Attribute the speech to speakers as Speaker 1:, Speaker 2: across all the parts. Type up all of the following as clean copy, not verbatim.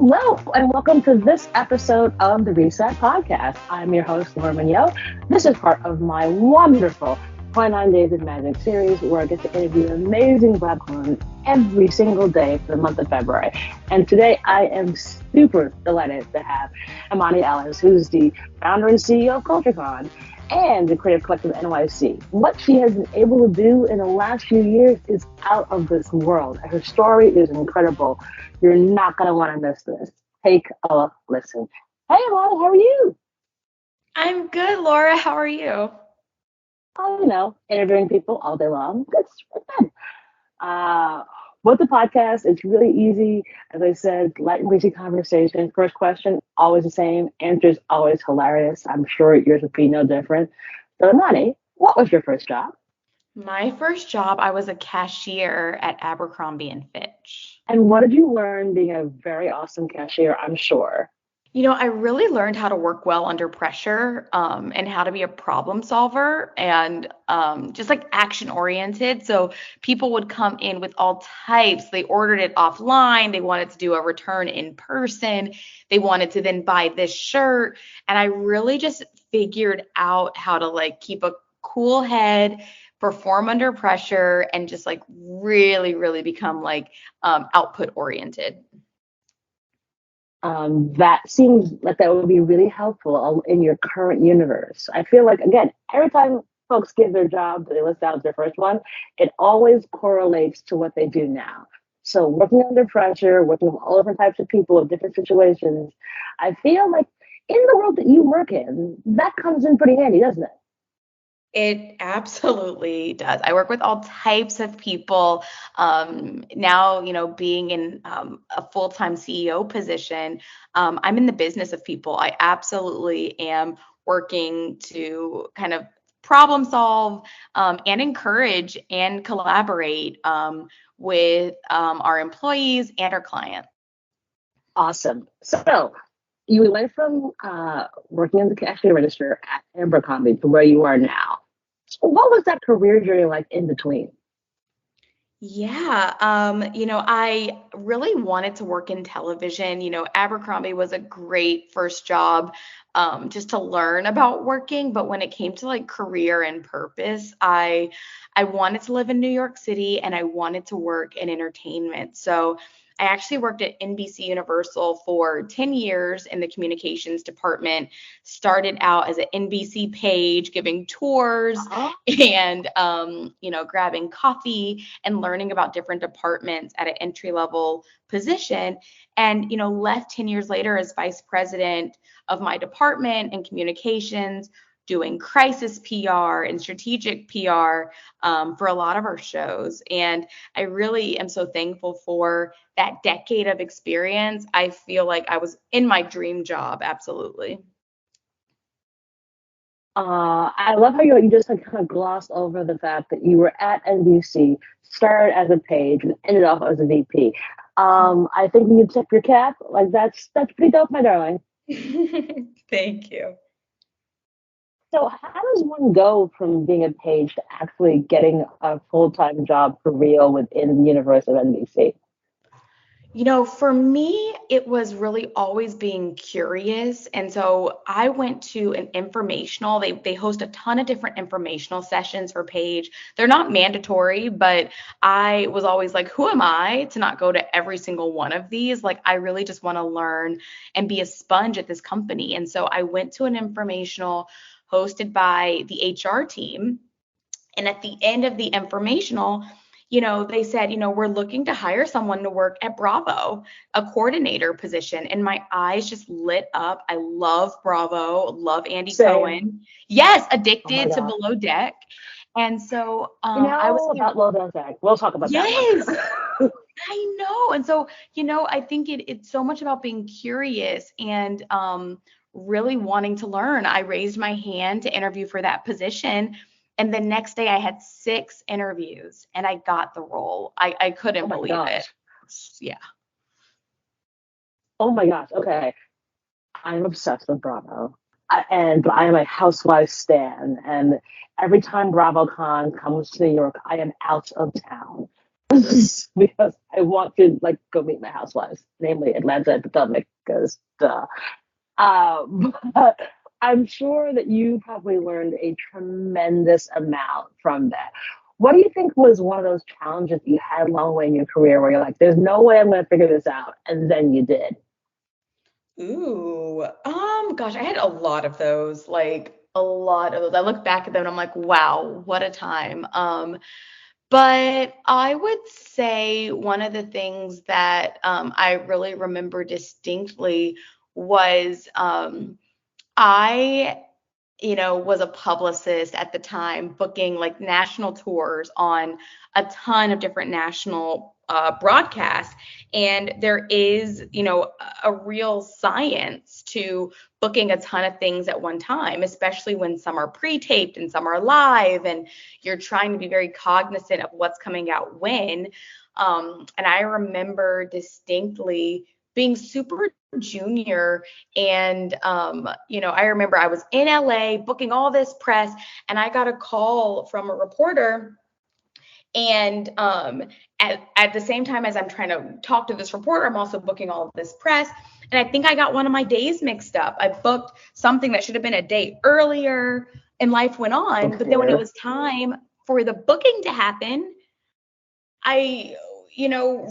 Speaker 1: Hello, and welcome to this episode of the Reset Podcast. I'm your host, Laura Mignot. This is part of my wonderful 29 Days of Magic series where I get to interview amazing Black women every single day for the month of February. And today I am super delighted to have Imani Ellis, who's the founder and CEO of CultureCon and the creative collective NYC. What she has been able to do in the last few years is out of this world. Her story is incredible. You're not going to want to miss this. Take a listen. Hey, Imani, how are you?
Speaker 2: I'm good, Laura. How are you?
Speaker 1: Oh, interviewing people all day long. That's good. With the podcast, it's really easy. As I said, light and breezy conversation. First question, always the same. Answers always hilarious. I'm sure yours would be no different. So, Imani, what was your first job?
Speaker 2: My first job, I was a cashier at Abercrombie and Fitch.
Speaker 1: And what did you learn being a very awesome cashier, I'm sure?
Speaker 2: I really learned how to work well under pressure, and how to be a problem solver and just like action oriented. So people would come in with all types. They ordered it offline. They wanted to do a return in person. They wanted to then buy this shirt. And I really just figured out how to like keep a cool head, perform under pressure, and just like really, really become like output oriented.
Speaker 1: That seems like that would be really helpful in your current universe. I feel like, again, every time folks give their job, they list out as their first one, it always correlates to what they do now. So working under pressure, working with all different types of people in different situations, I feel like in the world that you work in, that comes in pretty handy, doesn't it?
Speaker 2: It absolutely does. I work with all types of people. Now, being in a full-time CEO position, I'm in the business of people. I absolutely am working to kind of problem solve, and encourage and collaborate with our employees and our clients.
Speaker 1: Awesome. So you went from working in the cashier register at Abercrombie to where you are now. So what was that career journey like in between?
Speaker 2: Yeah, I really wanted to work in television. Abercrombie was a great first job, just to learn about working. But when it came to like career and purpose, I wanted to live in New York City and I wanted to work in entertainment. So I actually worked at NBC Universal for 10 years in the communications department. Started out as an NBC page, giving tours
Speaker 1: Oh,
Speaker 2: and grabbing coffee and learning about different departments at an entry level position, and left 10 years later as vice president of my department and communications, doing crisis PR and strategic PR, for a lot of our shows. And I really am so thankful for that decade of experience. I feel like I was in my dream job. Absolutely.
Speaker 1: I love how you just like kind of glossed over the fact that you were at NBC, started as a page, and ended off as a VP. I think you can tip your cap. Like that's pretty dope, my darling.
Speaker 2: Thank you.
Speaker 1: So how does one go from being a page to actually getting a full-time job for real within the universe of NBC?
Speaker 2: For me, it was really always being curious. And so I went to an informational, they host a ton of different informational sessions for Page. They're not mandatory, but I was always like, who am I to not go to every single one of these? Like, I really just want to learn and be a sponge at this company. And so I went to an informational hosted by the HR team. And at the end of the informational, they said, we're looking to hire someone to work at Bravo, a coordinator position. And my eyes just lit up. I love Bravo, love Andy
Speaker 1: Same.
Speaker 2: Cohen. Yes,
Speaker 1: Oh my
Speaker 2: addicted to
Speaker 1: God.
Speaker 2: Below Deck. And so I was
Speaker 1: About Well Done, Zach. We'll talk about that one.
Speaker 2: yes, I know. And so, I think it's so much about being curious and really wanting to learn. I raised my hand to interview for that position. And the next day I had 6 interviews and I got the role. I
Speaker 1: Oh
Speaker 2: couldn't
Speaker 1: my
Speaker 2: believe it.
Speaker 1: gosh.
Speaker 2: Yeah.
Speaker 1: Oh my gosh. Okay. I'm obsessed with Bravo. And I am a housewife stan. And every time BravoCon comes to New York, I am out of town. because I want to like go meet my housewives, namely Atlanta and Potomac, because duh. But I'm sure that you probably learned a tremendous amount from that. What do you think was one of those challenges you had along the way in your career where you're like, there's no way I'm going to figure this out, and then you did?
Speaker 2: Ooh, gosh, I had a lot of those, like a lot of those. I look back at them and I'm like, wow, what a time. But I would say one of the things that I really remember distinctly was I was a publicist at the time, booking like national tours on a ton of different national broadcasts. And there is, a real science to booking a ton of things at one time, especially when some are pre-taped and some are live, and you're trying to be very cognizant of what's coming out when. And I remember distinctly being super junior and I remember I was in LA booking all this press, and I got a call from a reporter, and at the same time as I'm trying to talk to this reporter, I'm also booking all of this press, and I think I got one of my days mixed up. I booked something that should have been a day earlier, and life went on. But then when it was time for the booking to happen, I,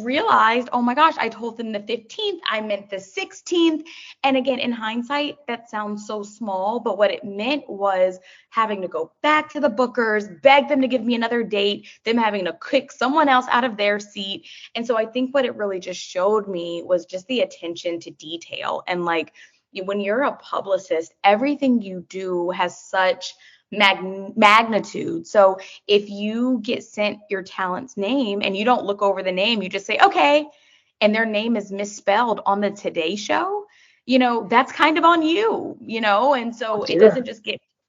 Speaker 2: realized, oh my gosh, I told them the 15th, I meant the 16th. And again, in hindsight, that sounds so small, but what it meant was having to go back to the bookers, beg them to give me another date, them having to kick someone else out of their seat. And so I think what it really just showed me was just the attention to detail. And like, when you're a publicist, everything you do has such magnitude. So if you get sent your talent's name and you don't look over the name, you just say, okay, and their name is misspelled on the Today Show, that's kind of on you, and so it doesn't just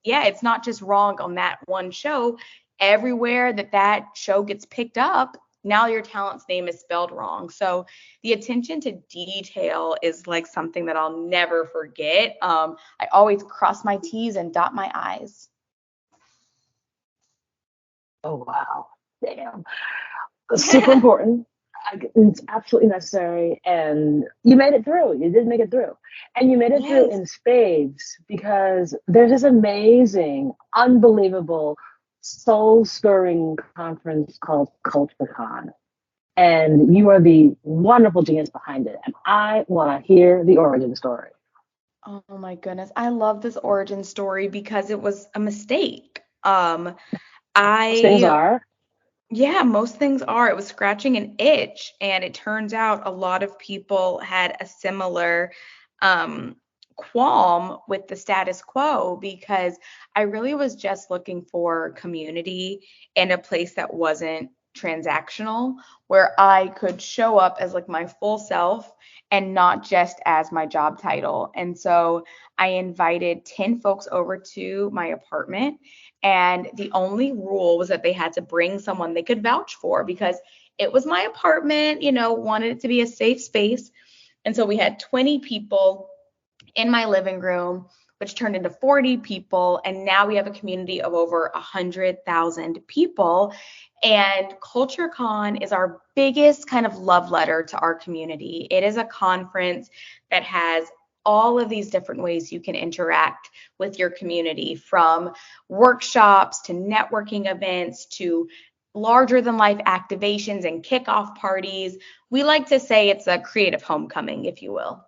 Speaker 2: it's not just wrong on that one show. Everywhere that show gets picked up, now your talent's name is spelled wrong. So the attention to detail is like something that I'll never forget. I always cross my T's and dot my I's.
Speaker 1: Oh, wow. Damn. Super important. It's absolutely necessary. And you made it through. You did make it through. And you made it through in spades, because there's this amazing, unbelievable, soul-stirring conference called CultureCon. And you are the wonderful genius behind it. And I want to hear the origin story.
Speaker 2: Oh my goodness. I love this origin story because it was a mistake.
Speaker 1: Most things are.
Speaker 2: Yeah, most things are. It was scratching an itch, and it turns out a lot of people had a similar qualm with the status quo, because I really was just looking for community and a place that wasn't transactional, where I could show up as like my full self and not just as my job title. And so I invited 10 folks over to my apartment, and the only rule was that they had to bring someone they could vouch for, because it was my apartment, wanted it to be a safe space. And so we had 20 people in my living room, which turned into 40 people. And now we have a community of over 100,000 people. And CultureCon is our biggest kind of love letter to our community. It is a conference that has all of these different ways you can interact with your community, from workshops to networking events to larger than life activations and kickoff parties. We like to say it's a creative homecoming, if you will.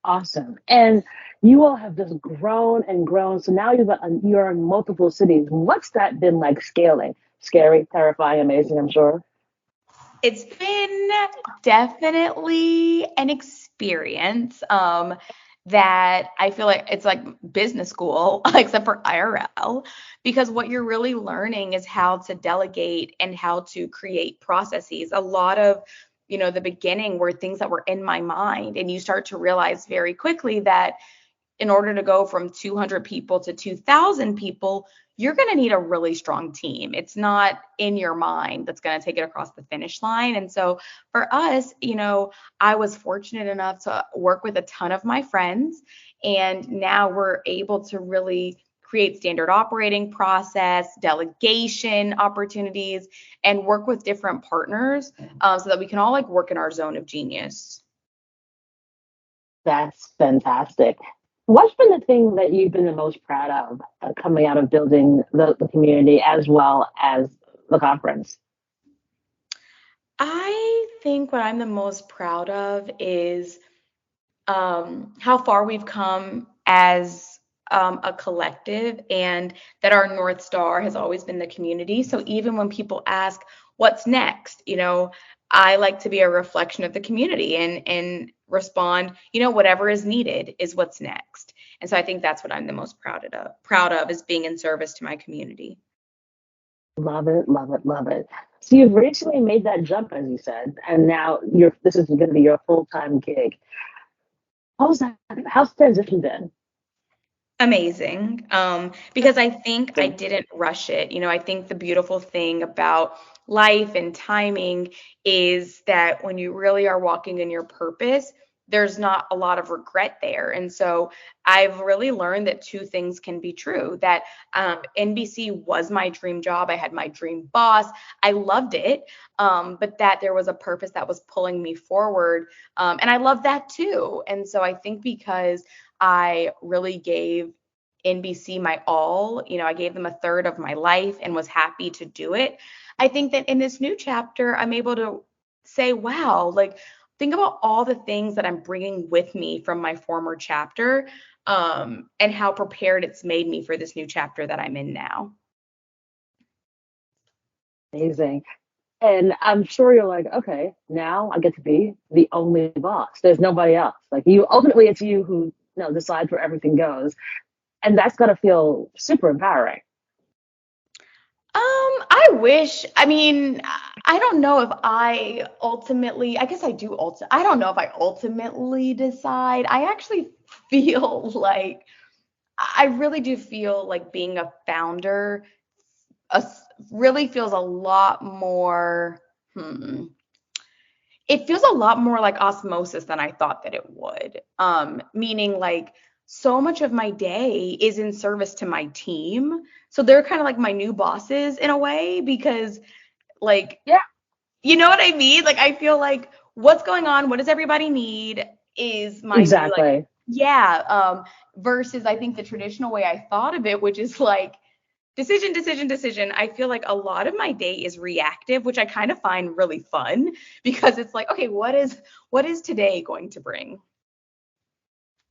Speaker 1: Awesome. And you all have just grown and grown. So now you're in multiple cities. What's that been like scaling? Scary, terrifying, amazing, I'm sure.
Speaker 2: It's been definitely an experience that I feel like it's like business school, except for IRL, because what you're really learning is how to delegate and how to create processes. A lot of the beginning were things that were in my mind, and you start to realize very quickly that in order to go from 200 people to 2,000 people, you're going to need a really strong team. It's not in your mind that's going to take it across the finish line. And so for us, I was fortunate enough to work with a ton of my friends, and now we're able to really create standard operating process, delegation opportunities, and work with different partners so that we can all like work in our zone of genius.
Speaker 1: That's fantastic. What's been the thing that you've been the most proud of coming out of building the community as well as the conference?
Speaker 2: I think what I'm the most proud of is how far we've come as a collective, and that our North Star has always been the community. So even when people ask, what's next? I like to be a reflection of the community and respond, whatever is needed is what's next. And so I think that's what I'm the most proud of is being in service to my community.
Speaker 1: Love it, love it, love it. So you've recently made that jump, as you said, and now this is going to be your full-time gig. How's the transition been?
Speaker 2: Amazing. Because I think I didn't rush it. I think the beautiful thing about life and timing is that when you really are walking in your purpose, there's not a lot of regret there. And so I've really learned that two things can be true, that NBC was my dream job. I had my dream boss. I loved it. But that there was a purpose that was pulling me forward. And I love that too. And so I think because I really gave NBC my all. I gave them a third of my life and was happy to do it. I think that in this new chapter, I'm able to say, wow, like think about all the things that I'm bringing with me from my former chapter, and how prepared it's made me for this new chapter that I'm in now.
Speaker 1: Amazing. And I'm sure you're like, okay, now I get to be the only boss. There's nobody else. Like ultimately it's you who decides where everything goes. And that's got to feel super empowering.
Speaker 2: I wish, I don't know if I ultimately, I guess I do I don't know if I ultimately decide. I actually feel like, I really do feel like being a founder really feels a lot more, it feels a lot more like osmosis than I thought that it would. Meaning like so much of my day is in service to my team. So they're kind of like my new bosses in a way, because like,
Speaker 1: yeah,
Speaker 2: you know what I mean? Like, I feel like what's going on? What does everybody need is my
Speaker 1: exactly.
Speaker 2: New, like, yeah. Versus I think the traditional way I thought of it, which is like, decision. I feel like a lot of my day is reactive, which I kind of find really fun because it's like, okay, what is today going to bring?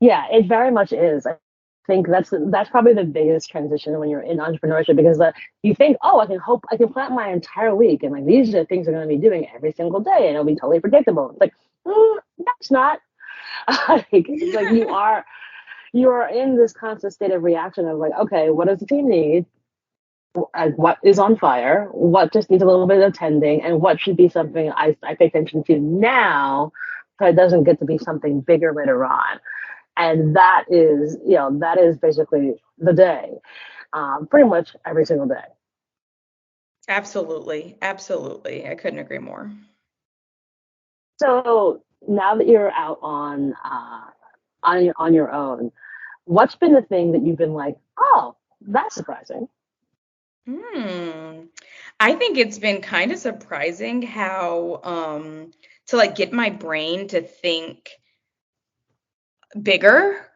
Speaker 1: Yeah, it very much is. I think that's probably the biggest transition when you're in entrepreneurship, because you think, oh, I can plan my entire week and like these are the things I'm going to be doing every single day and it'll be totally predictable. It's like, that's not. It's like you are in this constant state of reaction of like, okay, what does the team need? What is on fire? What just needs a little bit of tending? And what should be something I pay attention to now, so it doesn't get to be something bigger later on. And that is basically the day, pretty much every single day.
Speaker 2: Absolutely. I couldn't agree more.
Speaker 1: So now that you're out on your own, what's been the thing that you've been like, oh, that's surprising?
Speaker 2: I think it's been kind of surprising how to like get my brain to think bigger,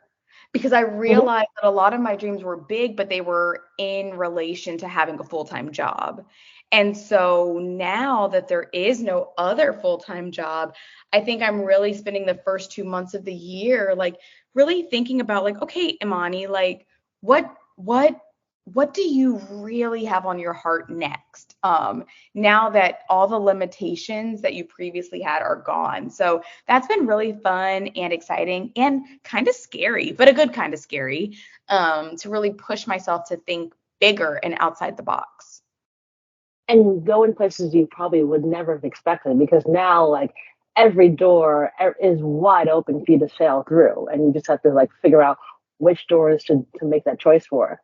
Speaker 2: because I realized that a lot of my dreams were big, but they were in relation to having a full-time job. And so now that there is no other full-time job, I think I'm really spending the first 2 months of the year, like really thinking about like, okay, Imani, like what what do you really have on your heart next? Now that all the limitations that you previously had are gone. So that's been really fun and exciting and kind of scary, but a good kind of scary, to really push myself to think bigger and outside the box.
Speaker 1: And go in places you probably would never have expected, because now like every door is wide open for you to sail through, and you just have to like figure out which doors to make that choice for.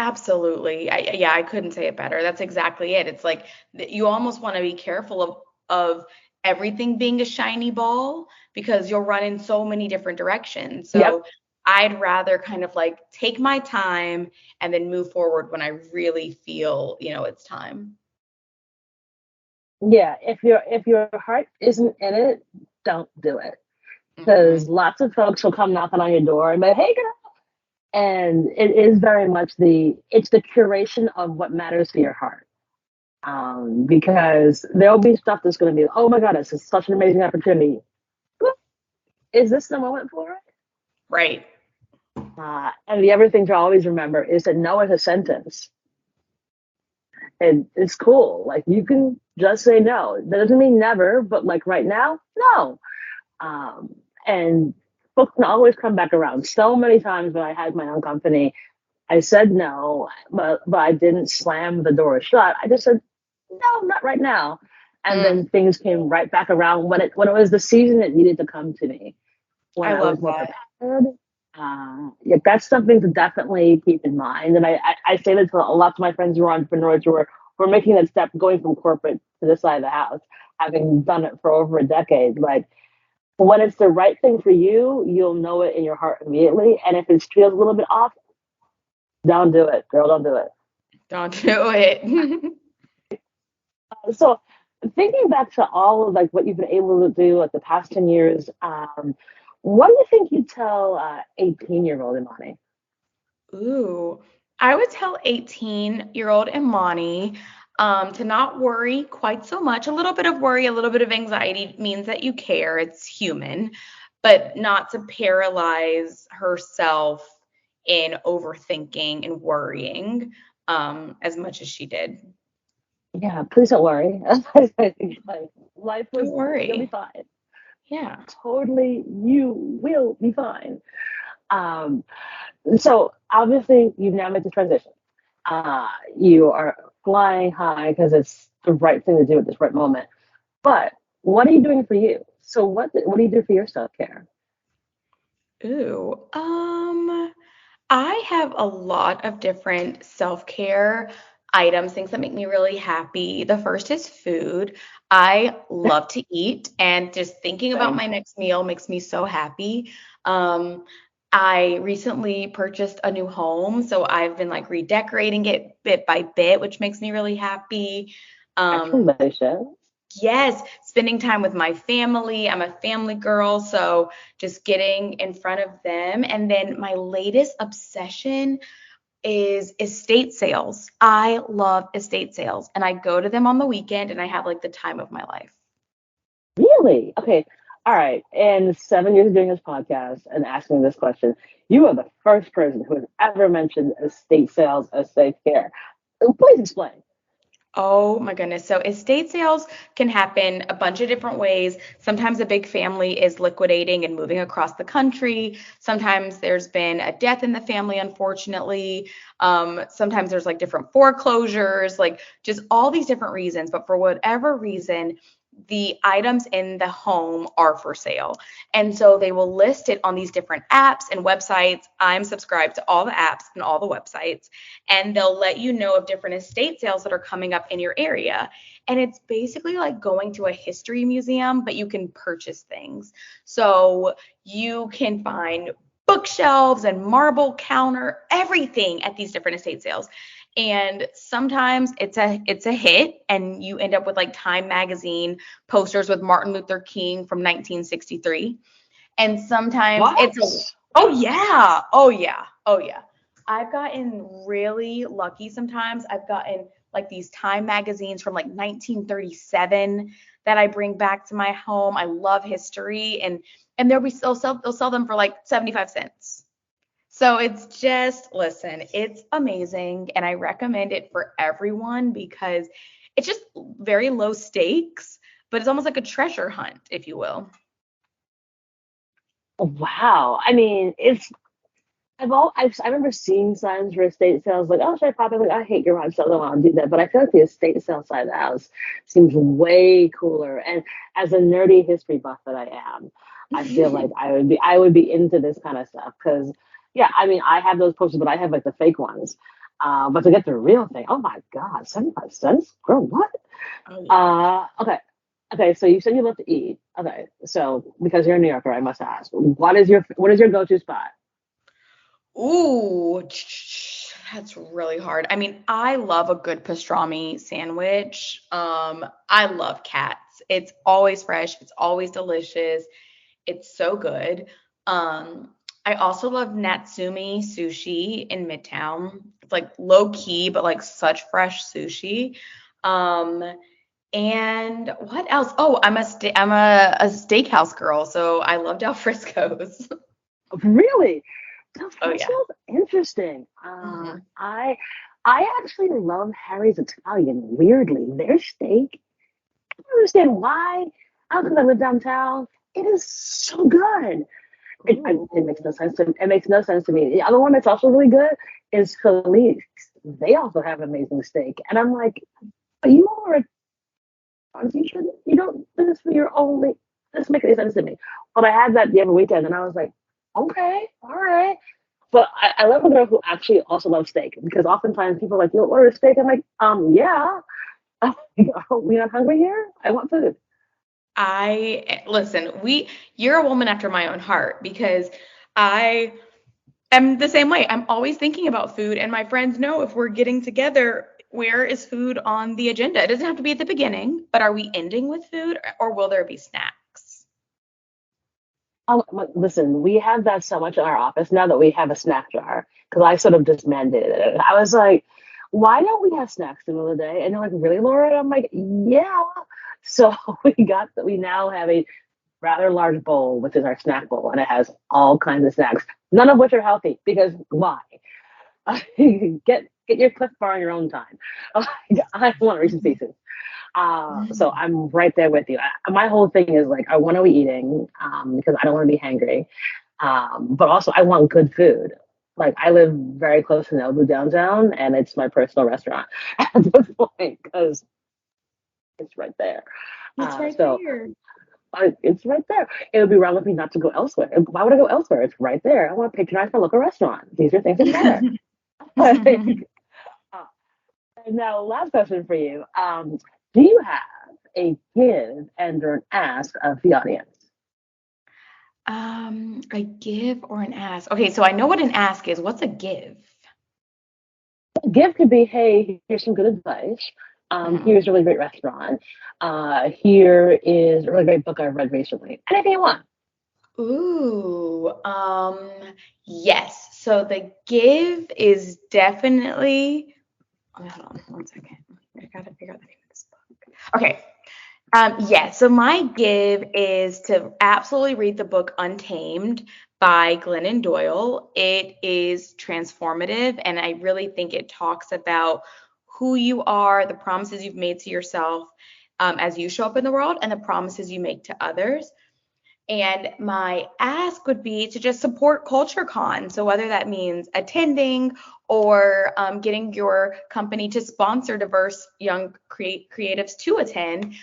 Speaker 2: Absolutely. I couldn't say it better. That's exactly it. It's like you almost want to be careful of everything being a shiny ball, because you'll run in so many different directions.
Speaker 1: Yep.
Speaker 2: So I'd rather kind of like take my time and then move forward when I really feel, it's time.
Speaker 1: Yeah, if your heart isn't in it, don't do it.
Speaker 2: Mm-hmm.
Speaker 1: Because lots of folks will come knocking on your door and be, hey girl. And it is very much it's the curation of what matters to your heart. Because there'll be stuff that's going to be, oh my God, this is such an amazing opportunity. Is this the moment for it?
Speaker 2: Right.
Speaker 1: And the other thing to always remember is that no is a sentence. And it's cool. Like you can just say no. That doesn't mean never, but like right now, no. And folks can always come back around. So many times when I had my own company, I said no, but I didn't slam the door shut. I just said, no, not right now. And
Speaker 2: Mm,
Speaker 1: then things came right back around when it was the season it needed to come to me, when
Speaker 2: I
Speaker 1: I was
Speaker 2: love
Speaker 1: more
Speaker 2: that.
Speaker 1: prepared. Yeah, that's something to definitely keep in mind. And I say that to a lot of my friends who are entrepreneurs who are making that step, going from corporate to this side of the house, having done it for over a decade. Like when it's the right thing for you, you'll know it in your heart immediately. And if it feels a little bit off, don't do it, girl. Don't do it.
Speaker 2: Don't do it.
Speaker 1: So thinking back to all of like what you've been able to do like the past 10 years, what do you think you tell 18-year-old Imani?
Speaker 2: Ooh, I would tell 18-year-old Imani to not worry quite so much. A little bit of worry, a little bit of anxiety means that you care. It's human, but not to paralyze herself in overthinking and worrying as much as she did.
Speaker 1: Yeah, please don't worry. Like, life
Speaker 2: Don't
Speaker 1: was, you'll be
Speaker 2: worry.
Speaker 1: fine.
Speaker 2: Yeah.
Speaker 1: Totally, you will be fine. Um, so obviously you've now made the transition. You are flying high because it's the right thing to do at this right moment. But what are you doing for you? So what do you do for your self care?
Speaker 2: Ooh. I have a lot of different self-care items, things that make me really happy. The first is food. I love to eat, and just thinking about
Speaker 1: Same.
Speaker 2: my next meal makes me so happy. Um, I recently purchased a new home, so I've been like redecorating it bit by bit, which makes me really happy. Um,
Speaker 1: Congratulations.
Speaker 2: Yes, spending time with my family. I'm a family girl, so just getting in front of them. And then my latest obsession is estate sales. I love estate sales, and I go to them on the weekend and I have like the time of my life.
Speaker 1: Really? Okay. All right. In 7 years of doing this podcast and asking this question, you are the first person who has ever mentioned estate sales as safe care. Please explain.
Speaker 2: Oh my goodness. So estate sales can happen a bunch of different ways. Sometimes a big family is liquidating and moving across the country. Sometimes there's been a death in the family, unfortunately. Sometimes there's like different foreclosures, like just all these different reasons. But for whatever reason, the items in the home are for sale. And so they will list it on these different apps and websites. I'm subscribed to all the apps and all the websites, and they'll let you know of different estate sales that are coming up in your area. And it's basically like going to a history museum, but you can purchase things. So you can find bookshelves and marble counter, everything at these different estate sales. And sometimes it's a hit, and you end up with like Time magazine posters with Martin Luther King from 1963. And sometimes
Speaker 1: What?
Speaker 2: it's a, oh yeah, oh yeah, oh yeah. I've gotten really lucky sometimes. I've gotten like these Time magazines from like 1937 that I bring back to my home. I love history, and they'll sell them for like 75 cents. So it's just, listen, it's amazing, and I recommend it for everyone because it's just very low stakes, but it's almost like a treasure hunt, if you will.
Speaker 1: Wow. I mean, I remember seeing signs for estate sales like, oh, should I pop in? Like, I hate garage sales. I don't want to do that. But I feel like the estate sale side of the house seems way cooler. And as a nerdy history buff that I am, I feel like I would be into this kind of stuff because, yeah, I mean, I have those posters, but I have like the fake ones. But to get the real thing, oh my God, 75 cents? Girl, what?
Speaker 2: Oh yeah.
Speaker 1: Okay. Okay, so you said you love to eat. Okay, so because you're a New Yorker, I must ask, what is your go-to spot?
Speaker 2: Ooh, that's really hard. I mean, I love a good pastrami sandwich. I love Cats. It's always fresh. It's always delicious. It's so good. Um, I also love Natsumi Sushi in Midtown. It's like low key, but like such fresh sushi. Um, and what else? Oh, I'm a steakhouse girl, so I love Del Frisco's.
Speaker 1: Really? Del
Speaker 2: Oh yeah.
Speaker 1: Frisco's interesting.
Speaker 2: Hmm.
Speaker 1: I actually love Harry's Italian. Weirdly, their steak. I don't understand why. I don't because I live downtown. It is so good. It makes no
Speaker 2: Ooh.
Speaker 1: sense to it makes no sense to me. The other one that's also really good is Philly's. They also have amazing steak, and I'm like, but you are a you don't do this for your only. This makes any sense to me. But I had that the other weekend, and I was like, okay, all right. But I love a girl who actually also loves steak because oftentimes people are like, you order steak. I'm like, yeah. Are we not hungry here? I want food.
Speaker 2: I listen, you're a woman after my own heart because I am the same way. I'm always thinking about food, and my friends know if we're getting together, where is food on the agenda? It doesn't have to be at the beginning, but are we ending with food or will there be snacks?
Speaker 1: Listen, we have that so much in our office now that we have a snack jar because I sort of just mandated it. I was like, why don't we have snacks in the middle of the day? And they're like, really, Laura? And I'm like, yeah. So we now have a rather large bowl, which is our snack bowl, and it has all kinds of snacks, none of which are healthy because why? Get your Cliff Bar on your own time. I want Reese's Pieces. So
Speaker 2: Mm.
Speaker 1: I'm right there with you. My whole thing is like I want to be eating because I don't want to be hangry, but also I want good food. Like I live very close to Nobu downtown, and it's my personal restaurant at this point because it's right there.
Speaker 2: It's right
Speaker 1: So
Speaker 2: there.
Speaker 1: it's right there. It would be wrong of me not to go elsewhere. Why would I go elsewhere? It's right there. I want to patronize my local restaurant. These are things that matter. Uh, Now, last question for you. Do you have a give and or an ask of the audience?
Speaker 2: A give or an ask? Okay, so I know what an ask is. What's a give?
Speaker 1: Give could be, hey, here's some good advice.
Speaker 2: Mhm.
Speaker 1: Here's a really great restaurant. Here is a really great book I've read recently. Anything you want.
Speaker 2: Ooh, yes. So the give is definitely. Oh, hold on 1 second. I gotta figure out the name of this book. Okay. Yeah. So my give is to absolutely read the book Untamed by Glennon Doyle. It is transformative, and I really think it talks about who you are, the promises you've made to yourself as you show up in the world, and the promises you make to others. And my ask would be to just support CultureCon. So whether that means attending or getting your company to sponsor diverse young creatives to attend,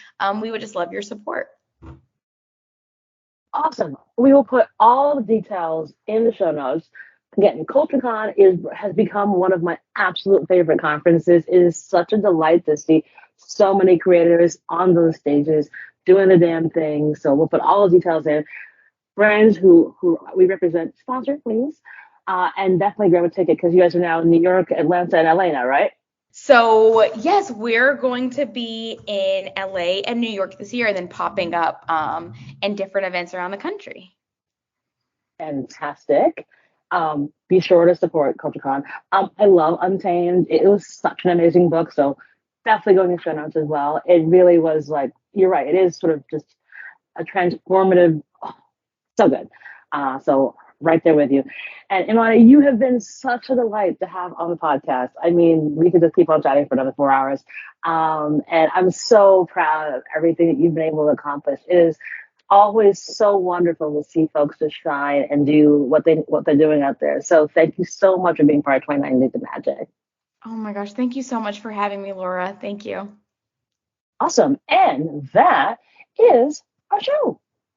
Speaker 2: we would just love your support.
Speaker 1: Awesome. We will put all the details in the show notes. Again, CultureCon has become one of my absolute favorite conferences. It is such a delight to see so many creators on those stages doing the damn thing. So we'll put all the details in. Brands who we represent, sponsor, please. And definitely grab a ticket because you guys are now in New York, Atlanta, and LA now, right?
Speaker 2: So yes, we're going to be in LA and New York this year, and then popping up in different events around the country.
Speaker 1: Fantastic. Be sure to support CultureCon. I love Untamed. It was such an amazing book, so definitely going to show notes as well. It really was like, you're right, it is sort of just a transformative, oh, so good. So right there with you. And Imani, you have been such a delight to have on the podcast. I mean, we could just keep on chatting for another 4 hours. And I'm so proud of everything that you've been able to accomplish. It is always so wonderful to see folks just shine and do what they're doing out there. So thank you so much for being part of 29 Days of Magic.
Speaker 2: Oh my gosh, thank you so much for having me, Laura. Thank you.
Speaker 1: Awesome. And that is our show.